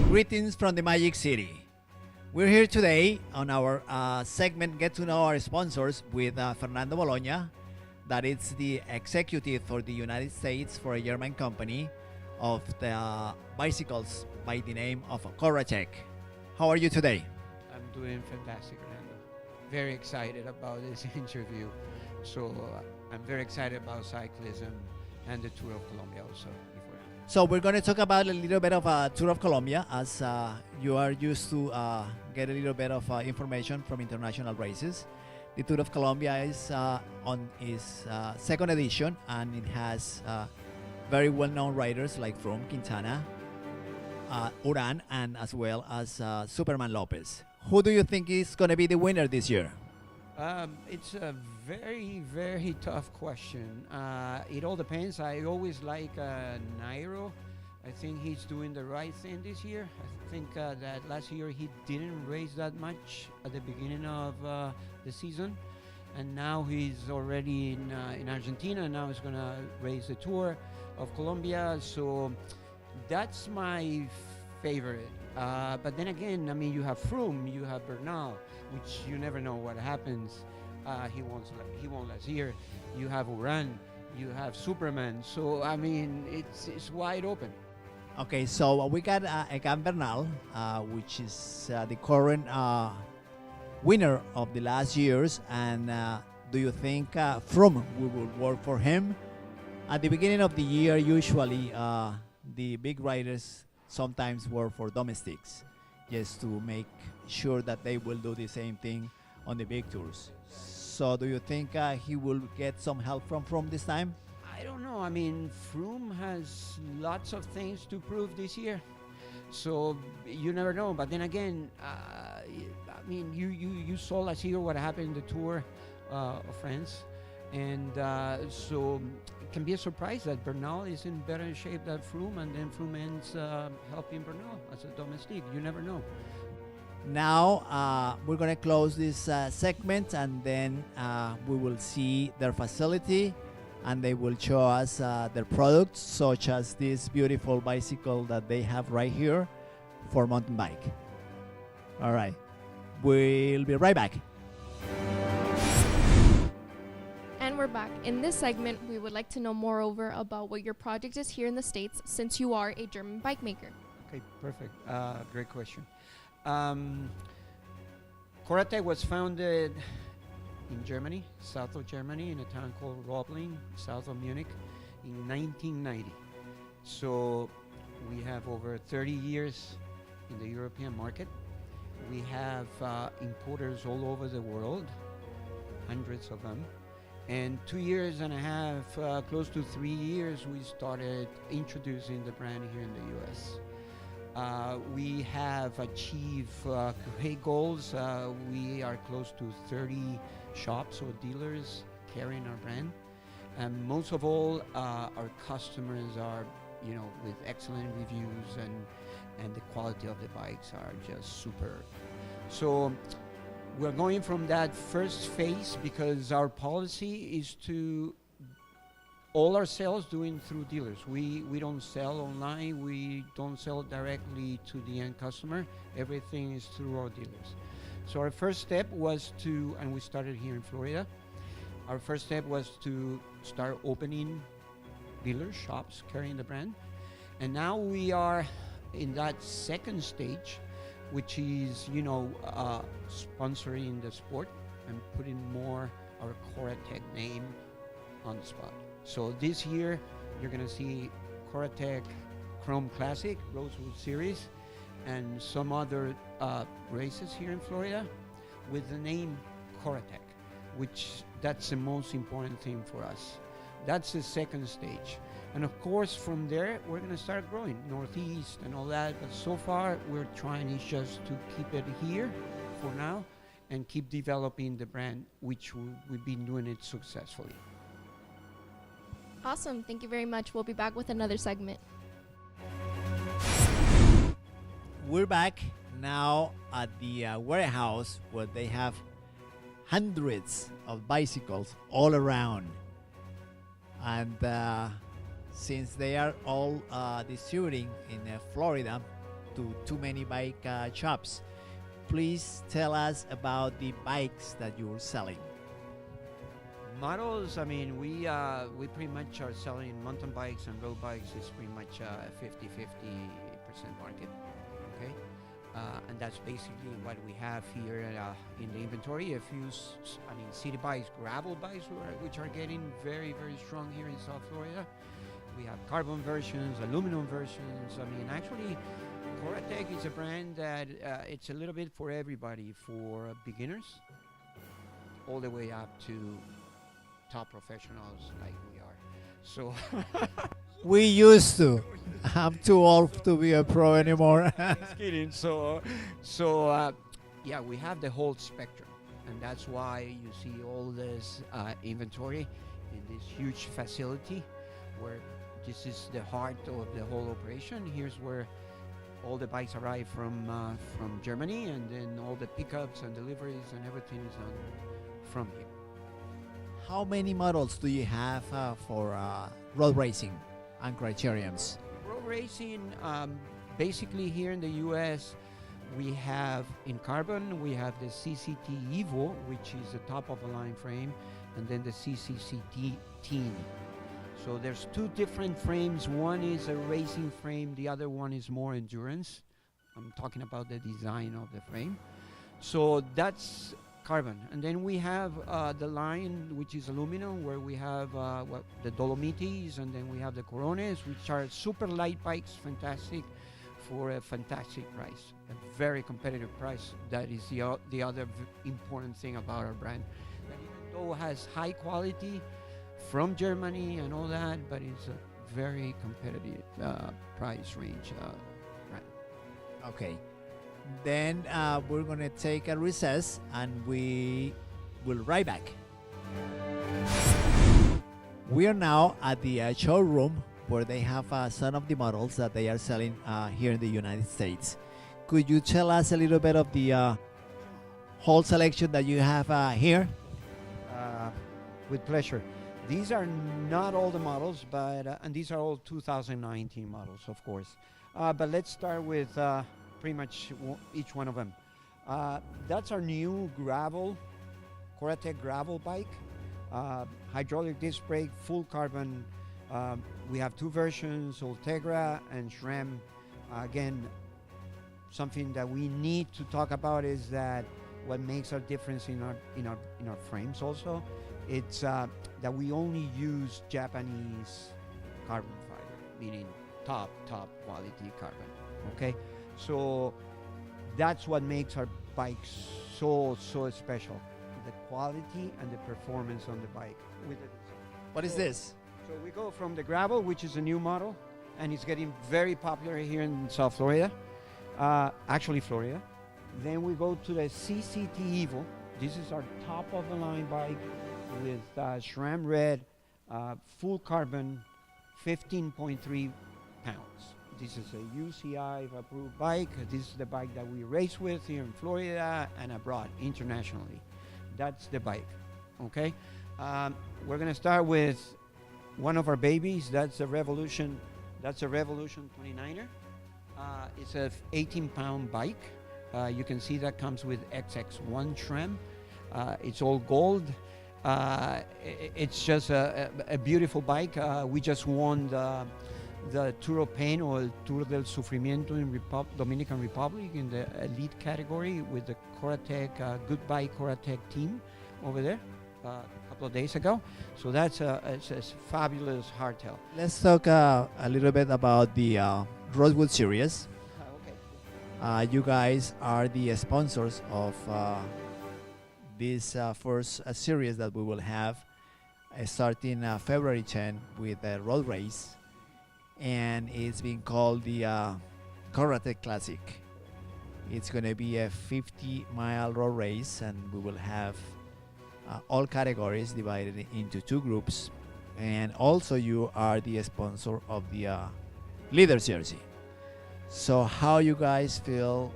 Greetings from the Magic City. We're here today on our segment Get to Know Our Sponsors with Fernando Bologna, that is the executive for the United States for a German company of the bicycles by the name of Corratec. How are you today? I'm doing fantastic, Fernando. Very excited about this interview. So I'm very excited about cyclism and the Tour of Colombia also. So we're going to talk about a little bit of Tour of Colombia, as you are used to get a little bit of information from international races. The Tour of Colombia is on its second edition, and it has very well-known riders like Froome, Quintana, Uran, and as well as Superman Lopez. Who do you think is going to be the winner this year? It's a very, very tough question. It all depends. I always like Nairo. I think he's doing the right thing this year. I think that last year he didn't race that much at the beginning of the season. And now he's already in Argentina, and now he's going to race the Tour of Colombia. So that's my favorite. But then again, I mean, you have Froome, you have Bernal, which you never know what happens. He won last year. You have Uran, you have Superman. So I mean, it's wide open. Okay, so we got Egan Bernal, which is the current winner of the last years. And do you think Froome will work for him? At the beginning of the year, usually the big riders sometimes work for domestics, just to make sure that they will do the same thing on the big tours. So do you think he will get some help from Froome this time? I don't know. I mean, Froome has lots of things to prove this year, so you never know. But then again, I mean, you saw last year what happened in the Tour of France, and so it can be a surprise that Bernal is in better shape than Froome, and then Froome ends helping Bernal as a domestique. You never know. Now we're going to close this segment, and then we will see their facility, and they will show us their products, such as this beautiful bicycle that they have right here for mountain bike. All right, we'll be right back. And we're back. In this segment, we would like to know moreover about what your project is here in the States, since you are a German bike maker. Okay, perfect. Great question. Corratec was founded in Germany, south of Germany, in a town called Robling, south of Munich, in 1990. So we have over 30 years in the European market. We have importers all over the world, hundreds of them. And 2 years and a half, close to 3 years, we started introducing the brand here in the US. We have achieved great goals. We are close to 30 shops or dealers carrying our brand. And most of all, our customers are, you know, with excellent reviews, and the quality of the bikes are just superb. So we're going from that first phase because our policy is to all our sales doing through dealers. We don't sell online. We don't sell directly to the end customer. Everything is through our dealers. So our first step was to, and we started here in Florida, our first step was to start opening dealer shops carrying the brand. And now we are in that second stage, which is, you know, sponsoring the sport and putting more our Corratec name on the spot. So this year, you're going to see Corratec Chrome Classic, Rosewood Series, and some other races here in Florida with the name Corratec, which that's the most important thing for us. That's the second stage. And of course, from there, we're going to start growing Northeast and all that. But so far, we're trying is just to keep it here for now and keep developing the brand, which we've been doing it successfully. Awesome. Thank you very much. We'll be back with another segment. We're back now at the warehouse where they have hundreds of bicycles all around. And since they are all distributing in Florida to too many bike shops, please tell us about the bikes that you're selling. Models, I mean, we pretty much are selling mountain bikes and road bikes. It's pretty much 50-50% market, okay? And that's basically what we have here in the inventory. A few, city bikes, gravel bikes, which are getting very, very strong here in South Florida. We have carbon versions, aluminum versions. I mean, actually, Corratec is a brand that it's a little bit for everybody, for beginners, all the way up to top professionals like we are. So We used to. I'm too old to be a pro anymore. just kidding. Yeah, we have the whole spectrum, and that's why you see all this inventory in this huge facility, where this is the heart of the whole operation. Here's where all the bikes arrive from Germany, and then all the pickups and deliveries and everything is done from here. How many models do you have for road racing and criteriums? Road racing, basically here in the U.S., we have in carbon, we have the CCT Evo, which is the top of the line frame, and then the CCCT Teen. So there's two different frames. One is a racing frame, the other one is more endurance. I'm talking about the design of the frame. So that's carbon. And then we have the line, which is aluminum, where we have the Dolomites, and then we have the Corones, which are super light bikes, fantastic, for a fantastic price, a very competitive price. That is the other important thing about our brand. That even though it has high quality from Germany and all that, but it's a very competitive price range brand. Okay. Then we're going to take a recess and we will right back. We are now at the showroom where they have some of the models that they are selling here in the United States. Could you tell us a little bit of the whole selection that you have here? With pleasure. These are not all the models, but and these are all 2019 models, of course. But let's start with pretty much each one of them. That's our new gravel, Corratec gravel bike. Hydraulic disc brake, full carbon. We have two versions, Ultegra and SRAM. Again, something that we need to talk about is that what makes our difference in our frames also, it's that we only use Japanese carbon fiber, meaning top quality carbon. Okay, so that's what makes our bikes so special, the quality and the performance on the bike. What is this? So we go from the gravel, which is a new model, and it's getting very popular here in South Florida, actually Florida. Then we go to the CCT Evo. This is our top of the line bike with SRAM red, full carbon, 15.3 pounds. This is a UCI approved bike. This is the bike that we race with here in Florida and abroad, internationally. That's the bike, okay? We're gonna start with one of our babies. That's a Revolution 29er. It's a 18-pound bike. You can see that comes with XX1 trim. It's all gold. It's just a beautiful bike. We just won the Tour of Pain or Tour del Sufrimiento in Dominican Republic in the elite category with the Corratec Goodbye Corratec team over there a couple of days ago. So that's it's a fabulous hardtail. Let's talk a little bit about the Rosewood series. Okay. You guys are the sponsors of this first series that we will have starting February 10 with a road race, and it's been called the Corratec Classic. It's going to be a 50-mile road race, and we will have all categories divided into two groups, and also you are the sponsor of the leader jersey. So how you guys feel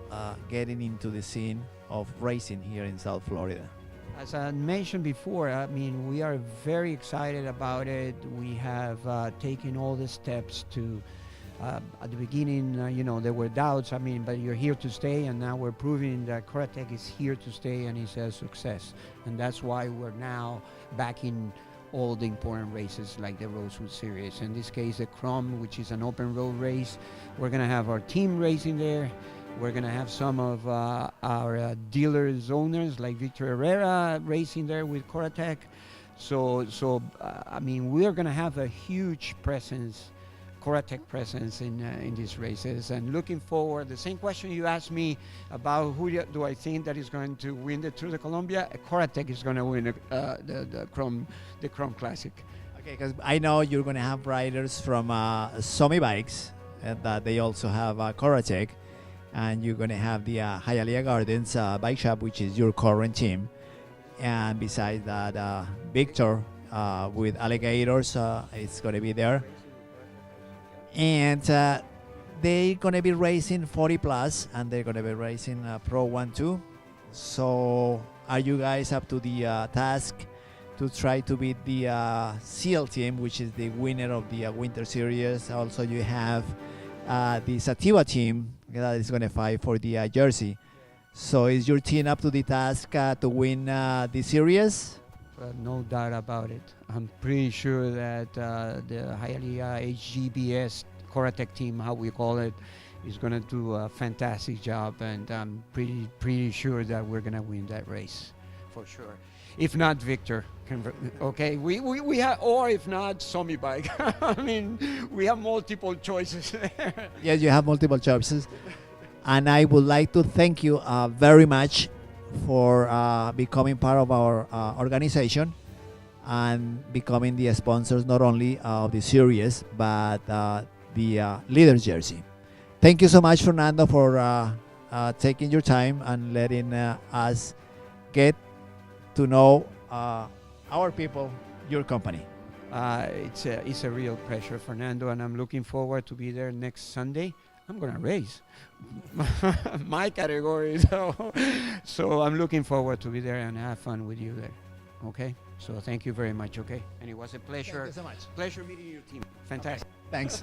getting into the scene of racing here in South Florida? As I mentioned before, I mean, we are very excited about it. We have taken all the steps to, at the beginning, there were doubts, I mean, but you're here to stay, and now we're proving that Corratec is here to stay and is a success. And that's why we're now back in all the important races like the Rosewood Series. In this case, the Chrome, which is an open road race. We're going to have our team racing there. We're going to have some of our dealers, owners like Victor Herrera racing there with Corratec. So I mean, we are going to have a huge presence, Corratec presence in these races. And looking forward, the same question you asked me about who do I think that is going to win the Tour de Colombia, Corratec is going to win the Chrome Classic. Okay, because I know you're going to have riders from Somi Bikes, that they also have Corratec. And you're going to have the Hialeah Gardens bike shop, which is your current team. And besides that, Victor with Alligators is going to be there. And they're going to be racing 40 plus, and they're going to be racing Pro 1-2. So are you guys up to the task to try to beat the SEAL team, which is the winner of the Winter Series? Also, you have the Sativa team that is going to fight for the jersey. So is your team up to the task to win the series? No doubt about it. I'm pretty sure that the Hialeah HGBS Corratec team, how we call it, is going to do a fantastic job, and I'm pretty sure that we're going to win that race for sure. If not Victor, okay, we have, or if not Somi Bike. I mean, we have multiple choices there. Yes, you have multiple choices. And I would like to thank you very much for becoming part of our organization and becoming the sponsors not only of the series, but the Leaders Jersey. Thank you so much, Fernando, for taking your time and letting us get to know our people, your company. It's a real pleasure, Fernando, and I'm looking forward to be there next Sunday. I'm gonna race my category, so I'm looking forward to be there and have fun with you there. Okay, so thank you very much. Okay, and it was a pleasure. Thank you so much. Pleasure meeting your team. Fantastic. Thanks.